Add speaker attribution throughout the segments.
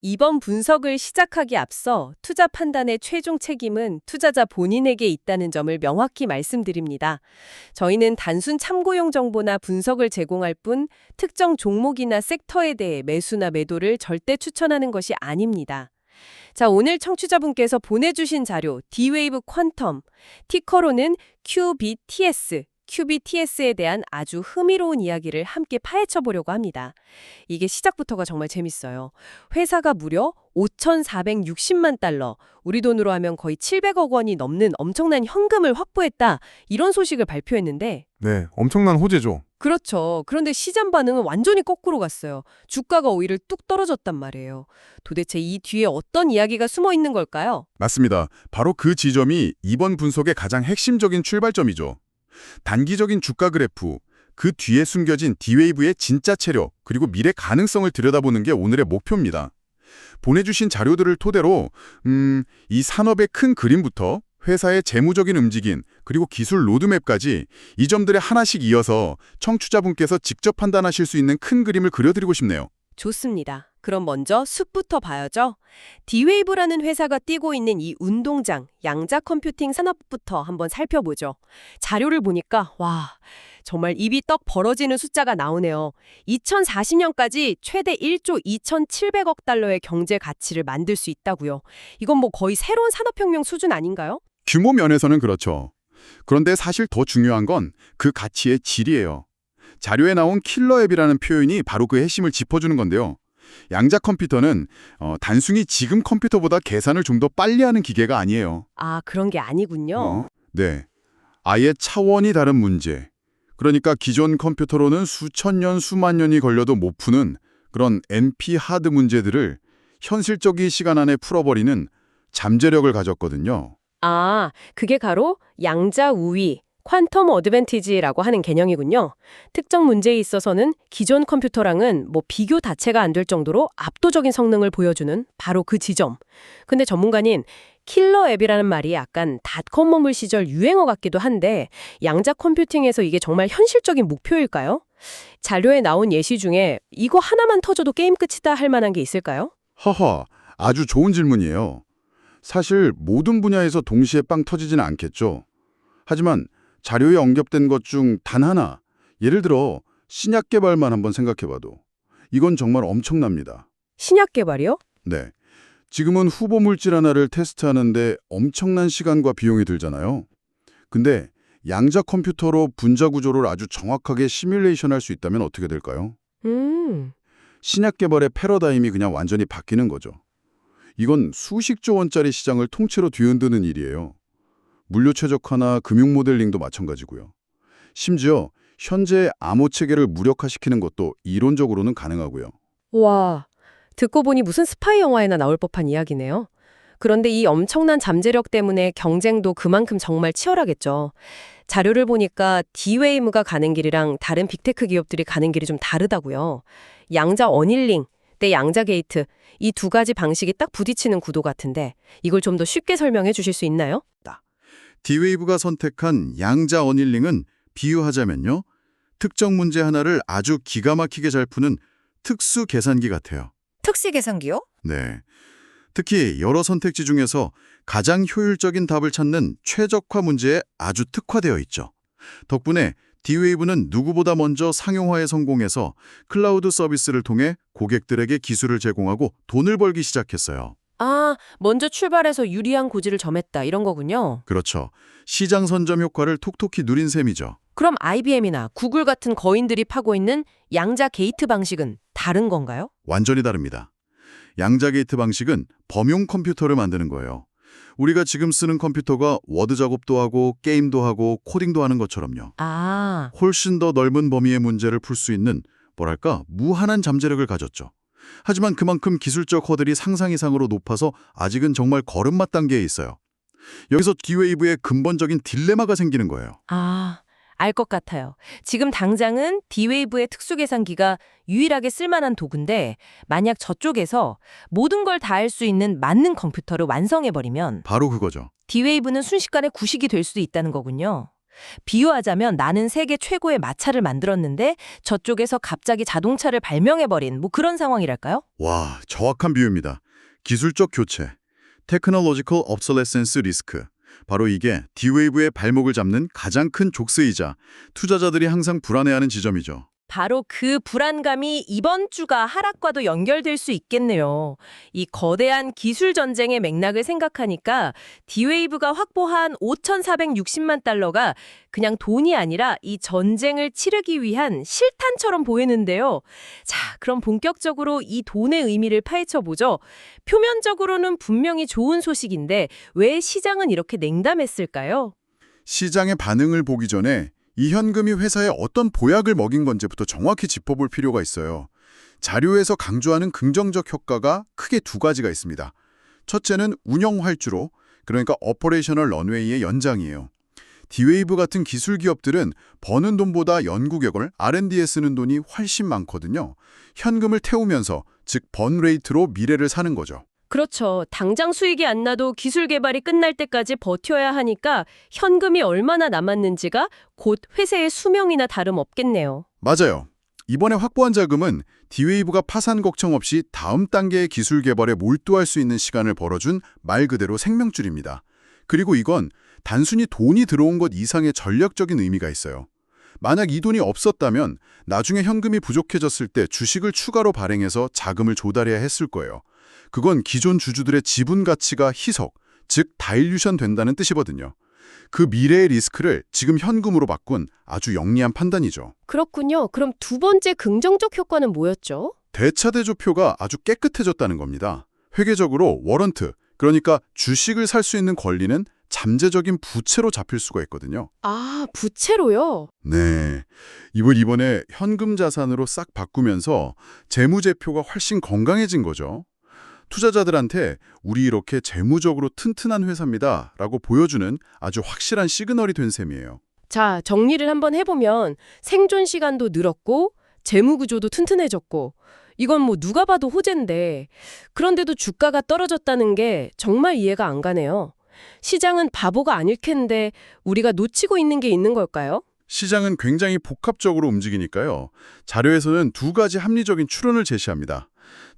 Speaker 1: 이번 분석을 시작하기 앞서 투자 판단의 최종 책임은 투자자 본인에게 있다는 점을 명확히 말씀드립니다. 저희는 단순 참고용 정보나 분석을 제공할 뿐 특정 종목이나 섹터에 대해 매수나 매도를 절대 추천하는 것이 아닙니다. 자, 오늘 청취자분께서 보내주신 자료 D-Wave 퀀텀, 티커로는 QBTS에 대한 아주 흥미로운 이야기를 함께 파헤쳐 보려고 합니다. 이게 시작부터가 정말 재밌어요. 회사가 무려 5,460만 달러, 우리 돈으로 하면 거의 700억 원이 넘는 엄청난 현금을 확보했다. 이런 소식을 발표했는데
Speaker 2: 네, 엄청난 호재죠.
Speaker 1: 그렇죠. 그런데 시장 반응은 완전히 거꾸로 갔어요. 주가가 오히려 뚝 떨어졌단 말이에요. 도대체 이 뒤에 어떤 이야기가 숨어 있는 걸까요?
Speaker 3: 맞습니다. 바로 그 지점이 이번 분석의 가장 핵심적인 출발점이죠. 단기적인 주가 그래프, 그 뒤에 숨겨진 D-Wave의 진짜 체력, 그리고 미래 가능성을 들여다보는 게 오늘의 목표입니다. 보내주신 자료들을 토대로 이 산업의 큰 그림부터 회사의 재무적인 움직임, 그리고 기술 로드맵까지 이 점들에 하나씩 이어서 청취자분께서 직접 판단하실 수 있는 큰 그림을 그려드리고 싶네요.
Speaker 1: 좋습니다. 그럼 먼저 숲부터 봐야죠. D-Wave라는 회사가 띄고 있는 이 운동장, 양자 컴퓨팅 산업부터 한번 살펴보죠. 자료를 보니까 와, 정말 입이 떡 벌어지는 숫자가 나오네요. 2040년까지 최대 1조 2,700억 달러의 경제 가치를 만들 수 있다고요. 이건 뭐 거의 새로운 산업혁명 수준 아닌가요?
Speaker 3: 규모 면에서는 그렇죠. 그런데 사실 더 중요한 건 그 가치의 질이에요. 자료에 나온 킬러 앱이라는 표현이 바로 그 핵심을 짚어주는 건데요. 양자 컴퓨터는 단순히 지금 컴퓨터보다 계산을 좀 더 빨리 하는 기계가 아니에요.
Speaker 1: 아, 그런 게 아니군요.
Speaker 3: 네. 아예 차원이 다른 문제. 그러니까 기존 컴퓨터로는 수천 년, 수만 년이 걸려도 못 푸는 그런 NP 하드 문제들을 현실적인 시간 안에 풀어버리는 잠재력을 가졌거든요.
Speaker 1: 아, 그게 바로 양자 우위, 퀀텀 어드밴티지라고 하는 개념이군요. 특정 문제에 있어서는 기존 컴퓨터랑은 뭐 비교 자체가 안 될 정도로 압도적인 성능을 보여주는 바로 그 지점. 근데 전문가는 킬러 앱이라는 말이 약간 닷컴 머물 시절 유행어 같기도 한데 양자 컴퓨팅에서 이게 정말 현실적인 목표일까요? 자료에 나온 예시 중에 이거 하나만 터져도 게임 끝이다 할 만한 게 있을까요?
Speaker 3: 허허, 아주 좋은 질문이에요. 사실 모든 분야에서 동시에 빵 터지지는 않겠죠. 하지만 자료에 언급된 것 중 단 하나, 예를 들어 신약 개발만 한번 생각해봐도 이건 정말 엄청납니다.
Speaker 1: 신약 개발이요?
Speaker 3: 네, 지금은 후보 물질 하나를 테스트하는데 엄청난 시간과 비용이 들잖아요. 근데 양자 컴퓨터로 분자 구조를 아주 정확하게 시뮬레이션 할 수 있다면 어떻게 될까요? 신약 개발의 패러다임이 그냥 완전히 바뀌는 거죠. 이건 수십조 원짜리 시장을 통째로 뒤흔드는 일이에요. 물류 최적화나 금융 모델링도 마찬가지고요. 심지어 현재의 암호 체계를 무력화시키는 것도 이론적으로는 가능하고요.
Speaker 1: 와, 듣고 보니 무슨 스파이 영화에나 나올 법한 이야기네요. 그런데 이 엄청난 잠재력 때문에 경쟁도 그만큼 정말 치열하겠죠. 자료를 보니까 D-Wave가 가는 길이랑 다른 빅테크 기업들이 가는 길이 좀 다르다고요. 양자 어닐링 대 양자 게이트, 이 두 가지 방식이 딱 부딪히는 구도 같은데 이걸 좀 더 쉽게 설명해 주실 수 있나요?
Speaker 3: D-Wave가 선택한 양자 어닐링은 비유하자면요. 특정 문제 하나를 아주 기가 막히게 잘 푸는 특수 계산기 같아요.
Speaker 4: 특수 계산기요?
Speaker 3: 네. 특히 여러 선택지 중에서 가장 효율적인 답을 찾는 최적화 문제에 아주 특화되어 있죠. 덕분에 D-Wave는 누구보다 먼저 상용화에 성공해서 클라우드 서비스를 통해 고객들에게 기술을 제공하고 돈을 벌기 시작했어요.
Speaker 1: 아, 먼저 출발해서 유리한 고지를 점했다 이런 거군요.
Speaker 3: 그렇죠. 시장 선점 효과를 톡톡히 누린 셈이죠.
Speaker 1: 그럼 IBM이나 구글 같은 거인들이 파고 있는 양자 게이트 방식은 다른 건가요?
Speaker 3: 완전히 다릅니다. 양자 게이트 방식은 범용 컴퓨터를 만드는 거예요. 우리가 지금 쓰는 컴퓨터가 워드 작업도 하고 게임도 하고 코딩도 하는 것처럼요.
Speaker 1: 아,
Speaker 3: 훨씬 더 넓은 범위의 문제를 풀 수 있는 뭐랄까 무한한 잠재력을 가졌죠. 하지만 그만큼 기술적 허들이 상상 이상으로 높아서 아직은 정말 걸음마 단계에 있어요. 여기서 D-Wave의 근본적인 딜레마가 생기는 거예요.
Speaker 1: 알 것 같아요. 지금 당장은 D-Wave의 특수계산기가 유일하게 쓸만한 도구인데 만약 저쪽에서 모든 걸 다 할 수 있는 맞는 컴퓨터를 완성해버리면
Speaker 3: 바로 그거죠.
Speaker 1: D-Wave는 순식간에 구식이 될 수도 있다는 거군요.
Speaker 2: 비유하자면 나는 세계 최고의 마차를 만들었는데 저쪽에서 갑자기 자동차를 발명해버린 뭐 그런 상황이랄까요?
Speaker 3: 와, 정확한 비유입니다. 기술적 교체, Technological Obsolescence Risk. 바로 이게 D-Wave의 발목을 잡는 가장 큰 족쇄이자 투자자들이 항상 불안해하는 지점이죠.
Speaker 2: 바로 그 불안감이 이번 주가 하락과도 연결될 수 있겠네요. 이 거대한 기술 전쟁의 맥락을 생각하니까 D-Wave가 확보한 5,460만 달러가 그냥 돈이 아니라 이 전쟁을 치르기 위한 실탄처럼 보이는데요. 자, 그럼 본격적으로 이 돈의 의미를 파헤쳐보죠. 표면적으로는 분명히 좋은 소식인데 왜 시장은 이렇게 냉담했을까요?
Speaker 3: 시장의 반응을 보기 전에 이 현금이 회사에 어떤 보약을 먹인 건지부터 정확히 짚어볼 필요가 있어요. 자료에서 강조하는 긍정적 효과가 크게 두 가지가 있습니다. 첫째는 운영 활주로, 그러니까 오퍼레이셔널 런웨이의 연장이에요. D-Wave 같은 기술 기업들은 버는 돈보다 연구 개발, R&D에 쓰는 돈이 훨씬 많거든요. 현금을 태우면서, 즉 번 레이트로 미래를 사는 거죠.
Speaker 1: 그렇죠. 당장 수익이 안 나도 기술 개발이 끝날 때까지 버텨야 하니까 현금이 얼마나 남았는지가 곧 회사의 수명이나 다름없겠네요.
Speaker 3: 맞아요. 이번에 확보한 자금은 D-Wave가 파산 걱정 없이 다음 단계의 기술 개발에 몰두할 수 있는 시간을 벌어준 말 그대로 생명줄입니다. 그리고 이건 단순히 돈이 들어온 것 이상의 전략적인 의미가 있어요. 만약 이 돈이 없었다면 나중에 현금이 부족해졌을 때 주식을 추가로 발행해서 자금을 조달해야 했을 거예요. 그건 기존 주주들의 지분 가치가 희석, 즉 다일루션 된다는 뜻이거든요. 그 미래의 리스크를 지금 현금으로 바꾼 아주 영리한 판단이죠.
Speaker 1: 그렇군요. 그럼 두 번째 긍정적 효과는 뭐였죠?
Speaker 3: 대차대조표가 아주 깨끗해졌다는 겁니다. 회계적으로 워런트, 그러니까 주식을 살 수 있는 권리는 잠재적인 부채로 잡힐 수가 있거든요.
Speaker 1: 아, 부채로요?
Speaker 3: 네, 이번에 현금 자산으로 싹 바꾸면서 재무제표가 훨씬 건강해진 거죠. 투자자들한테 우리 이렇게 재무적으로 튼튼한 회사입니다 라고 보여주는 아주 확실한 시그널이 된 셈이에요.
Speaker 1: 자, 정리를 한번 해보면 생존 시간도 늘었고 재무 구조도 튼튼해졌고 이건 뭐 누가 봐도 호재인데 그런데도 주가가 떨어졌다는 게 정말 이해가 안 가네요. 시장은 바보가 아닐 텐데 우리가 놓치고 있는 게 있는 걸까요?
Speaker 3: 시장은 굉장히 복합적으로 움직이니까요. 자료에서는 두 가지 합리적인 추론을 제시합니다.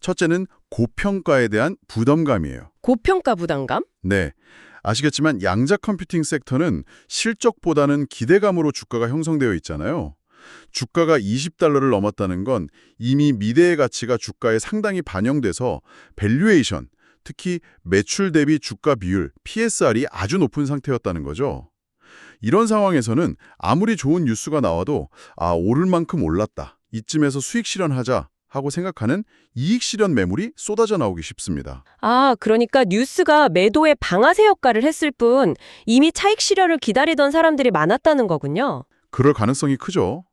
Speaker 3: 첫째는 고평가에 대한 부담감이에요.
Speaker 1: 고평가 부담감?
Speaker 3: 네, 아시겠지만 양자 컴퓨팅 섹터는 실적보다는 기대감으로 주가가 형성되어 있잖아요. 주가가 $20를 넘었다는 건 이미 미래의 가치가 주가에 상당히 반영돼서 밸류에이션, 특히 매출 대비 주가 비율, PSR이 아주 높은 상태였다는 거죠. 이런 상황에서는 아무리 좋은 뉴스가 나와도 오를 만큼 올랐다. 이쯤에서 수익 실현하자 하고 생각하는 이익 실현 매물이 쏟아져 나오기 쉽습니다.
Speaker 1: 아, 그러니까 뉴스가 매도의 방아쇠 역할을 했을 뿐 이미 차익 실현을 기다리던 사람들이 많았다는 거군요.
Speaker 3: 그럴 가능성이 크죠.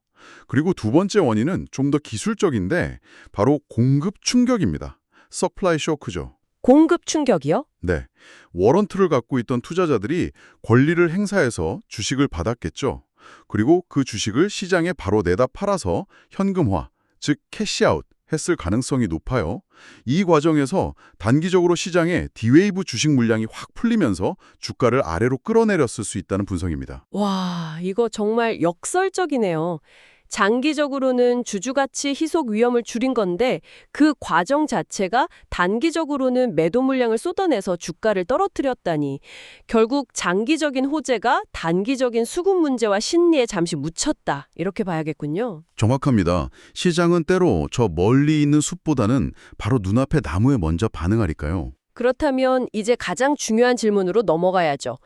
Speaker 3: 그리고 두 번째 원인은 좀 더 기술적인데 바로 공급 충격입니다. 서플라이 쇼크죠.
Speaker 1: 공급 충격이요?
Speaker 3: 네, 워런트를 갖고 있던 투자자들이 권리를 행사해서 주식을 받았겠죠. 그리고 그 주식을 시장에 바로 내다 팔아서 현금화, 즉 캐시아웃 했을 가능성이 높아요. 이 과정에서 단기적으로 시장에 D-Wave 주식 물량이 확 풀리면서 주가를 아래로 끌어내렸을 수 있다는 분석입니다.
Speaker 1: 와, 이거 정말 역설적이네요. 장기적으로는 주주가치 희속 위험을 줄인 건데 그 과정 자체가 단기적으로는 매도 물량을 쏟아내서 주가를 떨어뜨렸다니 결국 장기적인 호재가 단기적인 수급 문제와 심리에 잠시 묻혔다 이렇게 봐야겠군요.
Speaker 3: 정확합니다. 시장은 때로 저 멀리 있는 숲보다는 바로 눈앞의 나무에 먼저 반응하니까요.
Speaker 1: 그렇다면 이제 가장 중요한 질문으로 넘어가야죠.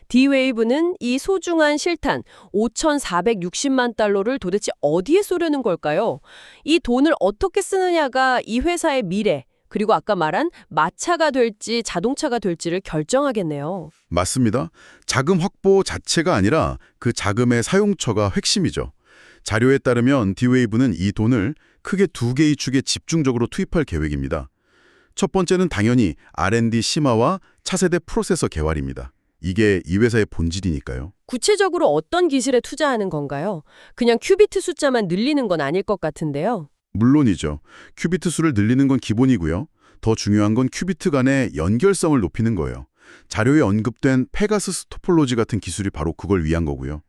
Speaker 1: D-Wave는 이 소중한 실탄 5,460만 달러를 도대체 어디에 쏘려는 걸까요? 이 돈을 어떻게 쓰느냐가 이 회사의 미래, 그리고 아까 말한 마차가 될지 자동차가 될지를 결정하겠네요.
Speaker 3: 맞습니다. 자금 확보 자체가 아니라 그 자금의 사용처가 핵심이죠. 자료에 따르면 D-Wave는 이 돈을 크게 두 개의 축에 집중적으로 투입할 계획입니다. 첫 번째는 당연히 R&D 심화와 차세대 프로세서 개발입니다. 이게 이 회사의 본질이니까요.
Speaker 1: 구체적으로 어떤 기술에 투자하는 건가요? 그냥 큐비트 숫자만 늘리는 건 아닐 것 같은데요.
Speaker 3: 물론이죠. 큐비트 수를 늘리는 건 기본이고요. 더 중요한 건 큐비트 간의 연결성을 높이는 거예요. 자료에 언급된 페가수스 토폴로지 같은 기술이 바로 그걸 위한 거고요.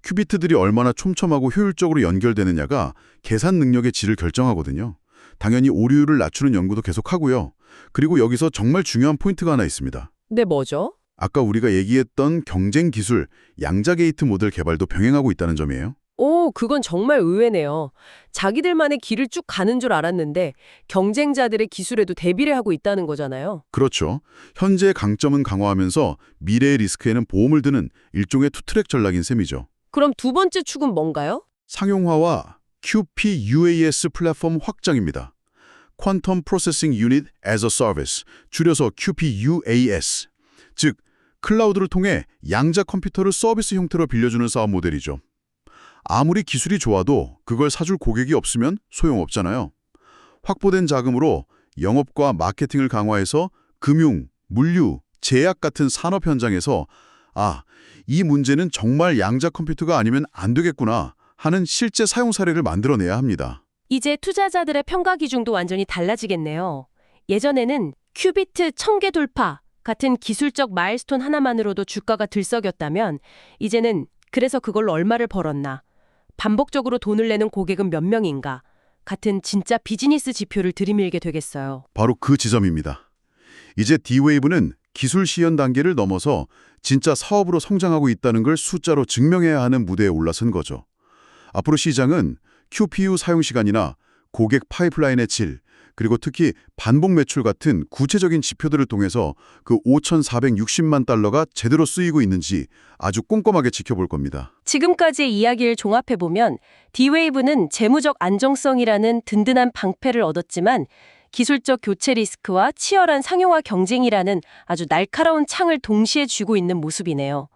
Speaker 3: 큐비트들이 얼마나 촘촘하고 효율적으로 연결되느냐가 계산 능력의 질을 결정하거든요. 당연히 오류율을 낮추는 연구도 계속하고요. 그리고 여기서 정말 중요한 포인트가 하나 있습니다.
Speaker 2: 네, 뭐죠?
Speaker 3: 아까 우리가 얘기했던 경쟁 기술, 양자 게이트 모델 개발도 병행하고 있다는 점이에요.
Speaker 2: 오, 그건 정말 의외네요. 자기들만의 길을 쭉 가는 줄 알았는데 경쟁자들의 기술에도 대비를 하고 있다는 거잖아요.
Speaker 3: 그렇죠. 현재의 강점은 강화하면서 미래의 리스크에는 보험을 드는 일종의 투트랙 전략인 셈이죠.
Speaker 2: 그럼 두 번째 축은 뭔가요?
Speaker 3: 상용화와 QPUAS 플랫폼 확장입니다. Quantum Processing Unit as a Service, 줄여서 QPUAS, 즉 클라우드를 통해 양자 컴퓨터를 서비스 형태로 빌려주는 사업 모델이죠. 아무리 기술이 좋아도 그걸 사줄 고객이 없으면 소용없잖아요. 확보된 자금으로 영업과 마케팅을 강화해서 금융, 물류, 제약 같은 산업 현장에서 이 문제는 정말 양자 컴퓨터가 아니면 안 되겠구나 하는 실제 사용 사례를 만들어내야 합니다.
Speaker 2: 이제 투자자들의 평가 기준도 완전히 달라지겠네요. 예전에는 큐비트 1000개 돌파 같은 기술적 마일스톤 하나만으로도 주가가 들썩였다면 이제는 그래서 그걸로 얼마를 벌었나, 반복적으로 돈을 내는 고객은 몇 명인가 같은 진짜 비즈니스 지표를 들이밀게 되겠어요.
Speaker 3: 바로 그 지점입니다. 이제 D-Wave는 기술 시연 단계를 넘어서 진짜 사업으로 성장하고 있다는 걸 숫자로 증명해야 하는 무대에 올라선 거죠. 앞으로 시장은 QPU 사용 시간이나 고객 파이프라인의 질, 그리고 특히 반복 매출 같은 구체적인 지표들을 통해서 그 5,460만 달러가 제대로 쓰이고 있는지 아주 꼼꼼하게 지켜볼 겁니다.
Speaker 2: 지금까지의 이야기를 종합해보면 D-Wave는 재무적 안정성이라는 든든한 방패를 얻었지만 기술적 교체 리스크와 치열한 상용화 경쟁이라는 아주 날카로운 창을 동시에 쥐고 있는 모습이네요.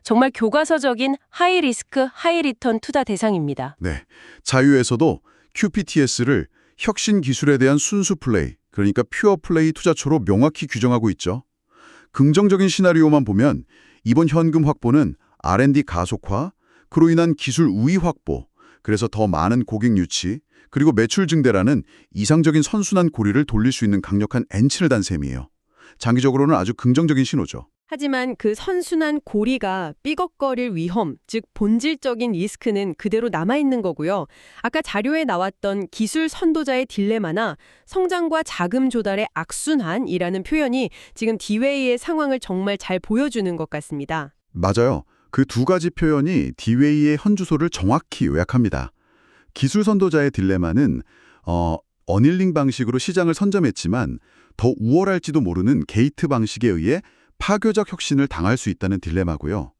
Speaker 2: 정말 교과서적인 하이 리스크, 하이 리턴 투자 대상입니다.
Speaker 3: 네, 자유에서도 QPTS를 혁신 기술에 대한 순수 플레이, 그러니까 퓨어 플레이 투자처로 명확히 규정하고 있죠. 긍정적인 시나리오만 보면 이번 현금 확보는 R&D 가속화, 그로 인한 기술 우위 확보, 그래서 더 많은 고객 유치, 그리고 매출 증대라는 이상적인 선순환 고리를 돌릴 수 있는 강력한 엔진을 단 셈이에요. 장기적으로는 아주 긍정적인 신호죠.
Speaker 1: 하지만 그 선순환 고리가 삐걱거릴 위험, 즉 본질적인 리스크는 그대로 남아있는 거고요. 아까 자료에 나왔던 기술 선도자의 딜레마나 성장과 자금 조달의 악순환이라는 표현이 지금 D-Wave의 상황을 정말 잘 보여주는 것 같습니다.
Speaker 3: 맞아요. 그 두 가지 표현이 D-Wave의 현주소를 정확히 요약합니다. 기술 선도자의 딜레마는 어닐링 방식으로 시장을 선점했지만 더 우월할지도 모르는 게이트 방식에 의해 파괴적 혁신을 당할 수 있다는 딜레마고요.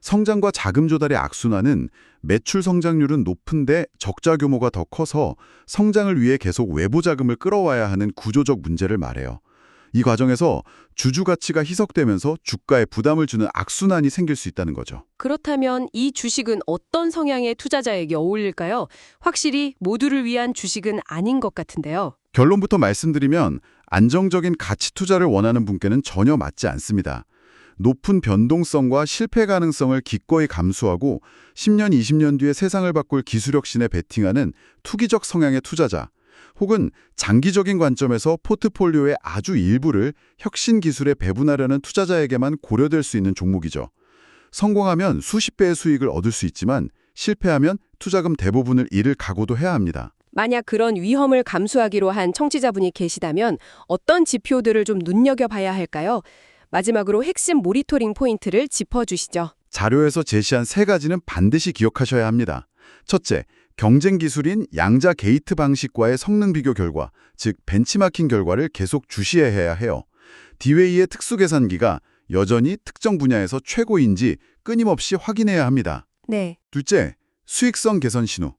Speaker 3: 성장과 자금 조달의 악순환은 매출 성장률은 높은데 적자 규모가 더 커서 성장을 위해 계속 외부 자금을 끌어와야 하는 구조적 문제를 말해요. 이 과정에서 주주 가치가 희석되면서 주가에 부담을 주는 악순환이 생길 수 있다는 거죠.
Speaker 1: 그렇다면 이 주식은 어떤 성향의 투자자에게 어울릴까요? 확실히 모두를 위한 주식은 아닌 것 같은데요.
Speaker 3: 결론부터 말씀드리면 안정적인 가치 투자를 원하는 분께는 전혀 맞지 않습니다. 높은 변동성과 실패 가능성을 기꺼이 감수하고 10년, 20년 뒤에 세상을 바꿀 기술 혁신에 베팅하는 투기적 성향의 투자자, 혹은 장기적인 관점에서 포트폴리오의 아주 일부를 혁신 기술에 배분하려는 투자자에게만 고려될 수 있는 종목이죠. 성공하면 수십 배의 수익을 얻을 수 있지만 실패하면 투자금 대부분을 잃을 각오도 해야 합니다.
Speaker 1: 만약 그런 위험을 감수하기로 한 청취자분이 계시다면 어떤 지표들을 좀 눈여겨봐야 할까요? 마지막으로 핵심 모니터링 포인트를 짚어주시죠.
Speaker 3: 자료에서 제시한 세 가지는 반드시 기억하셔야 합니다. 첫째, 경쟁 기술인 양자 게이트 방식과의 성능 비교 결과, 즉 벤치마킹 결과를 계속 주시해야 해요. D-Wave의 특수 계산기가 여전히 특정 분야에서 최고인지 끊임없이 확인해야 합니다.
Speaker 1: 네.
Speaker 3: 둘째, 수익성 개선 신호.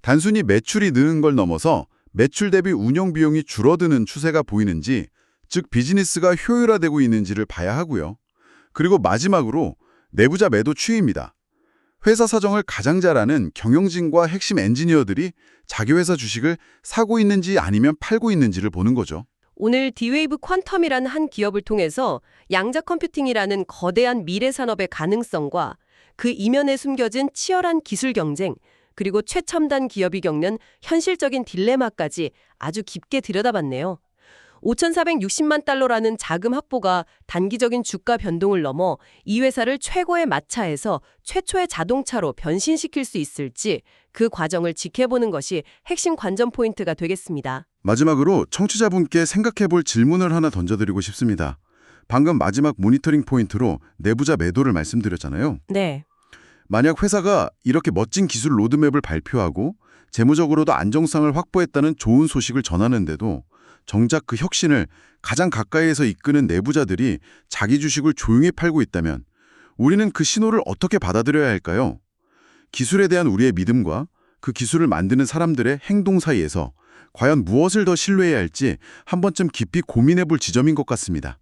Speaker 3: 단순히 매출이 느는 걸 넘어서 매출 대비 운영 비용이 줄어드는 추세가 보이는지, 즉 비즈니스가 효율화되고 있는지를 봐야 하고요. 그리고 마지막으로 내부자 매도 추이입니다. 회사 사정을 가장 잘 아는 경영진과 핵심 엔지니어들이 자기 회사 주식을 사고 있는지 아니면 팔고 있는지를 보는 거죠.
Speaker 1: 오늘 D-Wave 퀀텀이라는 한 기업을 통해서 양자 컴퓨팅이라는 거대한 미래 산업의 가능성과 그 이면에 숨겨진 치열한 기술 경쟁, 그리고 최첨단 기업이 겪는 현실적인 딜레마까지 아주 깊게 들여다봤네요.
Speaker 2: 5,460만 달러라는 자금 확보가 단기적인 주가 변동을 넘어 이 회사를 최고의 마차에서 최초의 자동차로 변신시킬 수 있을지 그 과정을 지켜보는 것이 핵심 관전 포인트가 되겠습니다.
Speaker 3: 마지막으로 청취자분께 생각해볼 질문을 하나 던져드리고 싶습니다. 방금 마지막 모니터링 포인트로 내부자 매도를 말씀드렸잖아요.
Speaker 2: 네.
Speaker 3: 만약 회사가 이렇게 멋진 기술 로드맵을 발표하고 재무적으로도 안정성을 확보했다는 좋은 소식을 전하는데도 정작 그 혁신을 가장 가까이에서 이끄는 내부자들이 자기 주식을 조용히 팔고 있다면 우리는 그 신호를 어떻게 받아들여야 할까요? 기술에 대한 우리의 믿음과 그 기술을 만드는 사람들의 행동 사이에서 과연 무엇을 더 신뢰해야 할지 한 번쯤 깊이 고민해 볼 지점인 것 같습니다.